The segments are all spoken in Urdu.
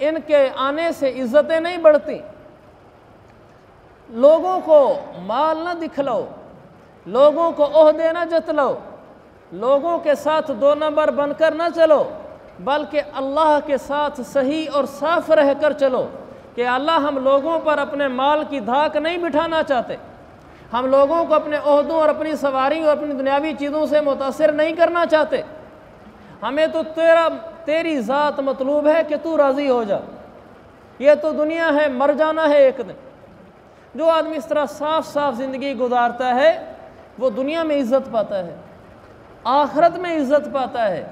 ان کے آنے سے عزتیں نہیں بڑھتی۔ لوگوں کو مال نہ دکھلاؤ، لوگوں کو عہدے نہ جتلاؤ، لوگوں کے ساتھ دو نمبر بن کر نہ چلو، بلکہ اللہ کے ساتھ صحیح اور صاف رہ کر چلو کہ اللہ ہم لوگوں پر اپنے مال کی دھاک نہیں بٹھانا چاہتے، ہم لوگوں کو اپنے عہدوں اور اپنی سواری اور اپنی دنیاوی چیزوں سے متاثر نہیں کرنا چاہتے، ہمیں تو تیری ذات مطلوب ہے کہ تو راضی ہو جا، یہ تو دنیا ہے، مر جانا ہے ایک دن۔ جو آدمی اس طرح صاف صاف زندگی گزارتا ہے وہ دنیا میں عزت پاتا ہے، آخرت میں عزت پاتا ہے،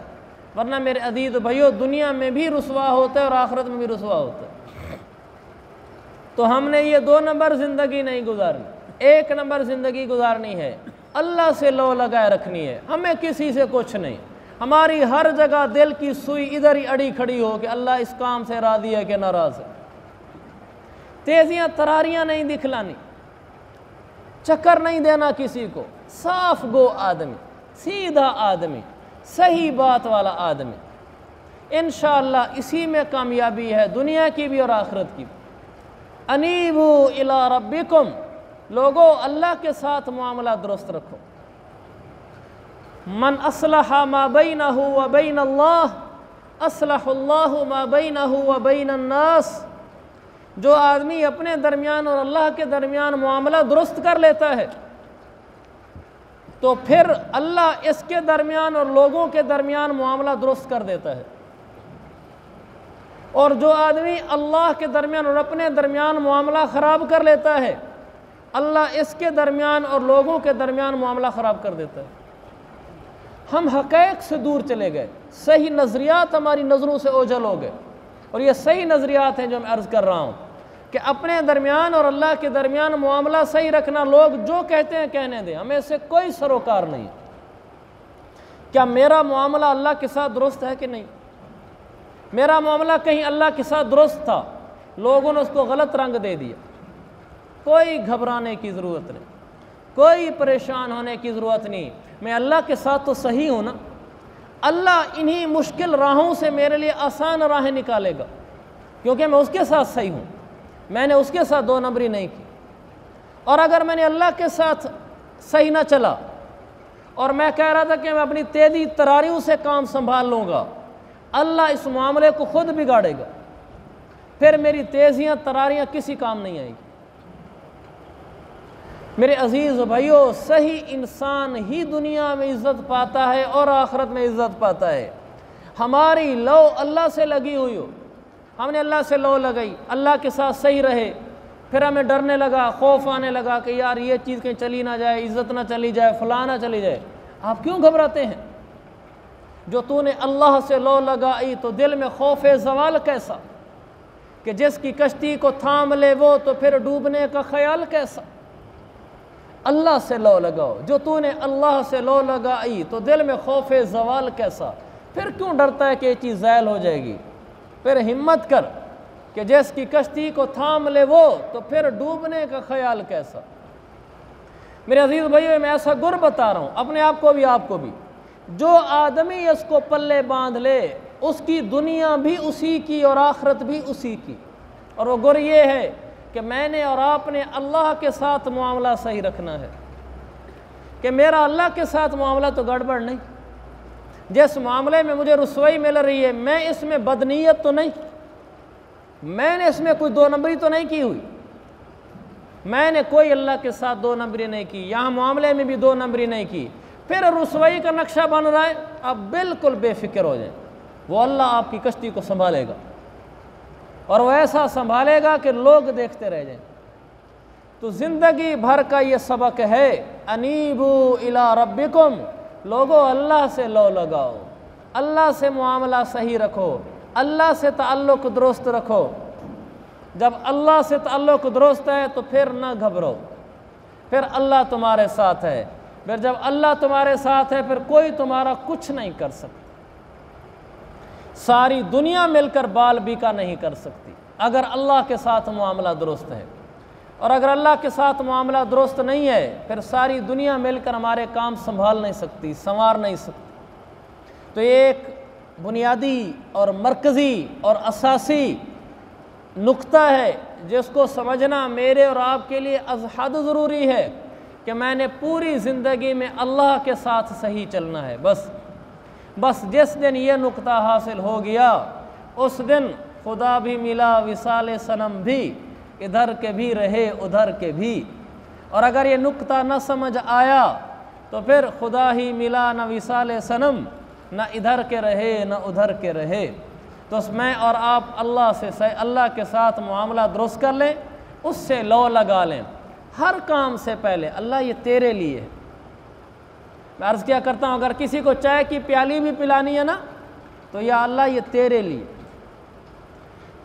ورنہ میرے عزیز بھائیو دنیا میں بھی رسوا ہوتا ہے اور آخرت میں بھی رسوا ہوتا ہے۔ تو ہم نے یہ دو نمبر زندگی نہیں گزارنی، ایک نمبر زندگی گزارنی ہے، اللہ سے لو لگائے رکھنی ہے، ہمیں کسی سے کچھ نہیں، ہماری ہر جگہ دل کی سوئی ادھر ہی اڑی کھڑی ہو کہ اللہ اس کام سے راضی ہے کہ ناراض ہے، تیزیاں تراریاں نہیں دکھلانی، چکر نہیں دینا کسی کو، صاف گو آدمی، سیدھا آدمی، صحیح بات والا آدمی، انشاءاللہ اسی میں کامیابی ہے دنیا کی بھی اور آخرت کی بھی۔ انیبو الی ربکم، لوگو اللہ کے ساتھ معاملہ درست رکھو۔ من اصلح ما بینہ و بین اللہ اصلح اللہ ما بینہ و بین الناس، جو آدمی اپنے درمیان اور اللہ کے درمیان معاملہ درست کر لیتا ہے تو پھر اللہ اس کے درمیان اور لوگوں کے درمیان معاملہ درست کر دیتا ہے، اور جو آدمی اللہ کے درمیان اور اپنے درمیان معاملہ خراب کر لیتا ہے اللہ اس کے درمیان اور لوگوں کے درمیان معاملہ خراب کر دیتا ہے۔ ہم حقائق سے دور چلے گئے، صحیح نظریات ہماری نظروں سے اوجھل ہو گئے، اور یہ صحیح نظریات ہیں جو میں عرض کر رہا ہوں کہ اپنے درمیان اور اللہ کے درمیان معاملہ صحیح رکھنا، لوگ جو کہتے ہیں کہنے دیں، ہمیں اس سے کوئی سروکار نہیں۔ کیا میرا معاملہ اللہ کے ساتھ درست ہے کہ نہیں؟ میرا معاملہ کہیں اللہ کے ساتھ درست تھا، لوگوں نے اس کو غلط رنگ دے دیا، کوئی گھبرانے کی ضرورت نہیں، کوئی پریشان ہونے کی ضرورت نہیں، میں اللہ کے ساتھ تو صحیح ہوں نا، اللہ انہی مشکل راہوں سے میرے لیے آسان راہیں نکالے گا، کیونکہ میں اس کے ساتھ صحیح ہوں، میں نے اس کے ساتھ دو نمبری نہیں کی۔ اور اگر میں نے اللہ کے ساتھ صحیح نہ چلا اور میں کہہ رہا تھا کہ میں اپنی تیزی تراریوں سے کام سنبھال لوں گا، اللہ اس معاملے کو خود بگاڑے گا، پھر میری تیزیاں تراریاں کسی کام نہیں آئیں گی۔ میرے عزیز بھائیو، صحیح انسان ہی دنیا میں عزت پاتا ہے اور آخرت میں عزت پاتا ہے۔ ہماری لو اللہ سے لگی ہوئی ہو، ہم نے اللہ سے لو لگائی، اللہ کے ساتھ صحیح رہے، پھر ہمیں ڈرنے لگا، خوف آنے لگا کہ یار یہ چیز کہیں چلی نہ جائے، عزت نہ چلی جائے، فلاں نہ چلی جائے، آپ کیوں گھبراتے ہیں؟ جو تو نے اللہ سے لو لگائی تو دل میں خوف زوال کیسا، کہ جس کی کشتی کو تھام لے وہ تو پھر ڈوبنے کا خیال کیسا۔ اللہ سے لو لگاؤ، جو تو نے اللہ سے لو لگائی تو دل میں خوف زوال کیسا، پھر کیوں ڈرتا ہے کہ یہ چیز زائل ہو جائے گی؟ پھر ہمت کر کہ جس کی کشتی کو تھام لے وہ تو پھر ڈوبنے کا خیال کیسا۔ میرے عزیز بھائیو، میں ایسا گر بتا رہا ہوں اپنے آپ کو بھی، آپ کو بھی، جو آدمی اس کو پلے باندھ لے اس کی دنیا بھی اسی کی اور آخرت بھی اسی کی، اور وہ گر یہ ہے کہ میں نے اور آپ نے اللہ کے ساتھ معاملہ صحیح رکھنا ہے، کہ میرا اللہ کے ساتھ معاملہ تو گڑبڑ نہیں، جس معاملے میں مجھے رسوائی مل رہی ہے میں اس میں بدنیت تو نہیں، میں نے اس میں کوئی دو نمبری تو نہیں کی ہوئی، میں نے کوئی اللہ کے ساتھ دو نمبری نہیں کی، یہاں معاملے میں بھی دو نمبری نہیں کی، پھر رسوائی کا نقشہ بن رہا ہے، آپ بالکل بے فکر ہو جائیں، وہ اللہ آپ کی کشتی کو سنبھالے گا، اور وہ ایسا سنبھالے گا کہ لوگ دیکھتے رہ جائیں۔ تو زندگی بھر کا یہ سبق ہے، انیبو الی ربکم، لوگو اللہ سے لو لگاؤ، اللہ سے معاملہ صحیح رکھو، اللہ سے تعلق درست رکھو۔ جب اللہ سے تعلق درست ہے تو پھر نہ گھبرو، پھر اللہ تمہارے ساتھ ہے، پھر جب اللہ تمہارے ساتھ ہے پھر کوئی تمہارا کچھ نہیں کر سکتا، ساری دنیا مل کر بال بیکا نہیں کر سکتی اگر اللہ کے ساتھ معاملہ درست ہے، اور اگر اللہ کے ساتھ معاملہ درست نہیں ہے پھر ساری دنیا مل کر ہمارے کام سنبھال نہیں سکتی، سنوار نہیں سکتی۔ تو یہ ایک بنیادی اور مرکزی اور اساسی نقطہ ہے جس کو سمجھنا میرے اور آپ کے لیے از حد ضروری ہے کہ میں نے پوری زندگی میں اللہ کے ساتھ صحیح چلنا ہے۔ بس جس دن یہ نقطہ حاصل ہو گیا اس دن خدا بھی ملا، وصال صنم بھی، ادھر کے بھی رہے ادھر کے بھی۔ اور اگر یہ نقطہ نہ سمجھ آیا تو پھر خدا ہی ملا، نہ وصال صنم، نہ ادھر کے رہے نہ ادھر کے رہے۔ تو میں اور آپ اللہ کے ساتھ معاملہ درست کر لیں، اس سے لو لگا لیں۔ ہر کام سے پہلے اللہ یہ تیرے لیے ہے۔ میں عرض کیا کرتا ہوں، اگر کسی کو چائے کی پیالی بھی پلانی ہے نا تو یا اللہ یہ تیرے لیے۔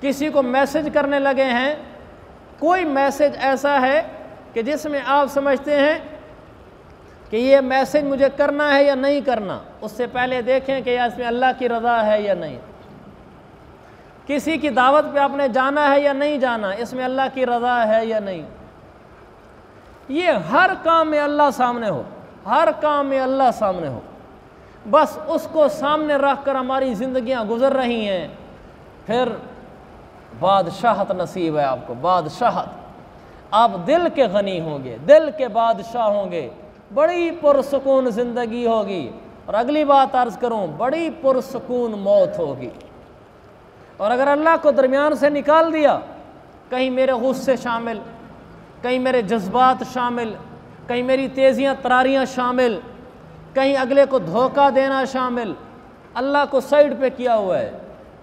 کسی کو میسج کرنے لگے ہیں، کوئی میسج ایسا ہے کہ جس میں آپ سمجھتے ہیں کہ یہ میسج مجھے کرنا ہے یا نہیں کرنا، اس سے پہلے دیکھیں کہ اس میں اللہ کی رضا ہے یا نہیں۔ کسی کی دعوت پہ آپ نے جانا ہے یا نہیں جانا، اس میں اللہ کی رضا ہے یا نہیں۔ یہ ہر کام میں اللہ سامنے ہو، ہر کام میں اللہ سامنے ہو، بس اس کو سامنے رکھ کر ہماری زندگیاں گزر رہی ہیں، پھر بادشاہت نصیب ہے آپ کو، بادشاہت۔ آپ دل کے غنی ہوں گے، دل کے بادشاہ ہوں گے، بڑی پرسکون زندگی ہوگی۔ اور اگلی بات عرض کروں، بڑی پرسکون موت ہوگی۔ اور اگر اللہ کو درمیان سے نکال دیا، کہیں میرے غصے شامل، کہیں میرے جذبات شامل، کہیں میری تیزیاں تراریاں شامل، کہیں اگلے کو دھوکہ دینا شامل، اللہ کو سائیڈ پہ کیا ہوا ہے،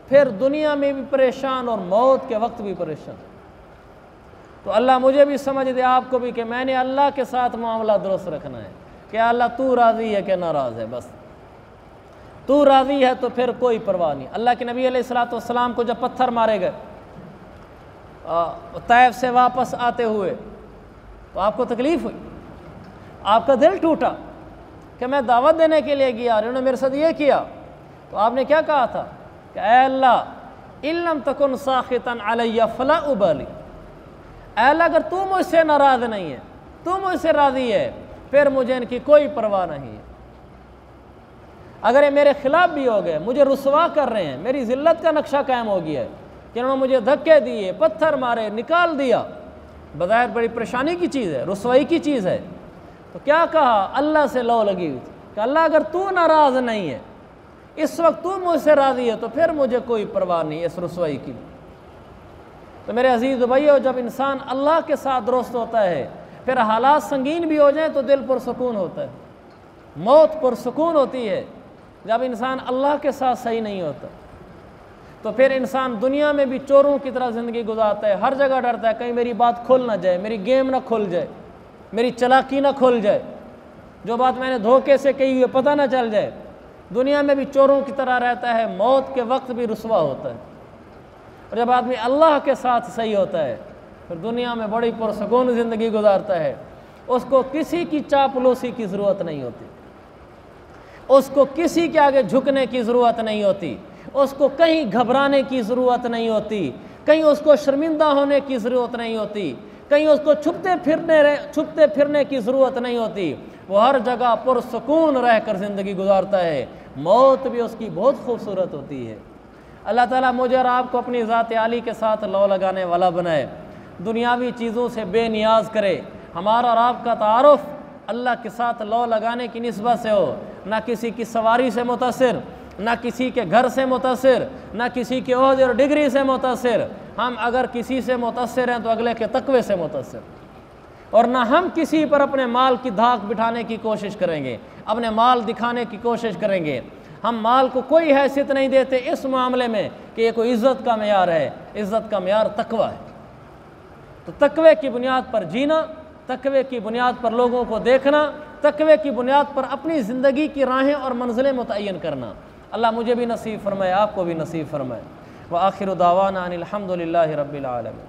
پھر دنیا میں بھی پریشان اور موت کے وقت بھی پریشان۔ تو اللہ مجھے بھی سمجھ دے، آپ کو بھی، کہ میں نے اللہ کے ساتھ معاملہ درست رکھنا ہے کہ اللہ تو راضی ہے کہ ناراض ہے، بس تو راضی ہے تو پھر کوئی پرواہ نہیں۔ اللہ کے نبی علیہ السلام کو جب پتھر مارے گئے طائف سے واپس آتے ہوئے تو آپ کو تکلیف ہوئی، آپ کا دل ٹوٹا کہ میں دعوت دینے کے لیے گیا اور انہوں نے میرے ساتھ یہ کیا۔ تو آپ نے کیا کہا تھا کہ اے اللہ ان لم تکن ساخطا علی فلا ابالی، اے اللہ اگر تو مجھ سے ناراض نہیں ہے، تو مجھ سے راضی ہے، پھر مجھے ان کی کوئی پرواہ نہیں ہے۔ اگر یہ میرے خلاف بھی ہو گئے، مجھے رسوا کر رہے ہیں، میری ذلت کا نقشہ قائم ہو گیا ہے کہ انہوں نے مجھے دھکے دیے، پتھر مارے، نکال دیا، بظاہر بڑی پریشانی کی چیز ہے، رسوائی کی چیز ہے، تو کیا کہا؟ اللہ سے لو لگی ہوئی تھی کہ اللہ اگر تو ناراض نہیں ہے، اس وقت تو مجھ سے راضی ہے، تو پھر مجھے کوئی پرواہ نہیں اس رسوائی کی۔ تو میرے عزیز بھائیو، جب انسان اللہ کے ساتھ درست ہوتا ہے، پھر حالات سنگین بھی ہو جائیں تو دل پرسکون ہوتا ہے، موت پرسکون ہوتی ہے۔ جب انسان اللہ کے ساتھ صحیح نہیں ہوتا تو پھر انسان دنیا میں بھی چوروں کی طرح زندگی گزارتا ہے، ہر جگہ ڈرتا ہے کہیں میری بات کھل نہ جائے، میری گیم نہ کھل جائے، میری چلاکی نہ کھل جائے، جو بات میں نے دھوکے سے کہی ہوئی پتہ نہ چل جائے۔ دنیا میں بھی چوروں کی طرح رہتا ہے، موت کے وقت بھی رسوا ہوتا ہے۔ اور جب آدمی اللہ کے ساتھ صحیح ہوتا ہے پھر دنیا میں بڑی پرسکون زندگی گزارتا ہے، اس کو کسی کی چاپلوسی کی ضرورت نہیں ہوتی، اس کو کسی کے آگے جھکنے کی ضرورت نہیں ہوتی، اس کو کہیں گھبرانے کی ضرورت نہیں ہوتی، کہیں اس کو شرمندہ ہونے کی ضرورت نہیں ہوتی، کہیں اس کو چھپتے پھرنے کی ضرورت نہیں ہوتی۔ وہ ہر جگہ پرسکون رہ کر زندگی گزارتا ہے۔ موت بھی اس کی بہت خوبصورت ہوتی ہے۔ اللہ تعالیٰ مجھے اور آپ کو اپنی ذات عالی کے ساتھ لو لگانے والا بنائے، دنیاوی چیزوں سے بے نیاز کرے، ہمارا اور آپ کا تعارف اللہ کے ساتھ لو لگانے کی نسبت سے ہو، نہ کسی کی سواری سے متاثر، نہ کسی کے گھر سے متاثر، نہ کسی کے عہدے اور ڈگری سے متاثر۔ ہم اگر کسی سے متاثر ہیں تو اگلے کے تقوی سے متاثر، اور نہ ہم کسی پر اپنے مال کی دھاک بٹھانے کی کوشش کریں گے، اپنے مال دکھانے کی کوشش کریں گے۔ ہم مال کو کوئی حیثیت نہیں دیتے اس معاملے میں کہ یہ کوئی عزت کا معیار ہے، عزت کا معیار تقوی ہے۔ تو تقوی کی بنیاد پر جینا، تقوی کی بنیاد پر لوگوں کو دیکھنا، تقوی کی بنیاد پر اپنی زندگی کی راہیں اور منزلیں متعین کرنا۔ اللہ مجھے بھی نصیب فرمائے، آپ کو بھی نصیب فرمائے۔ وآخر دعوانا ان الحمد للہ رب العالمین۔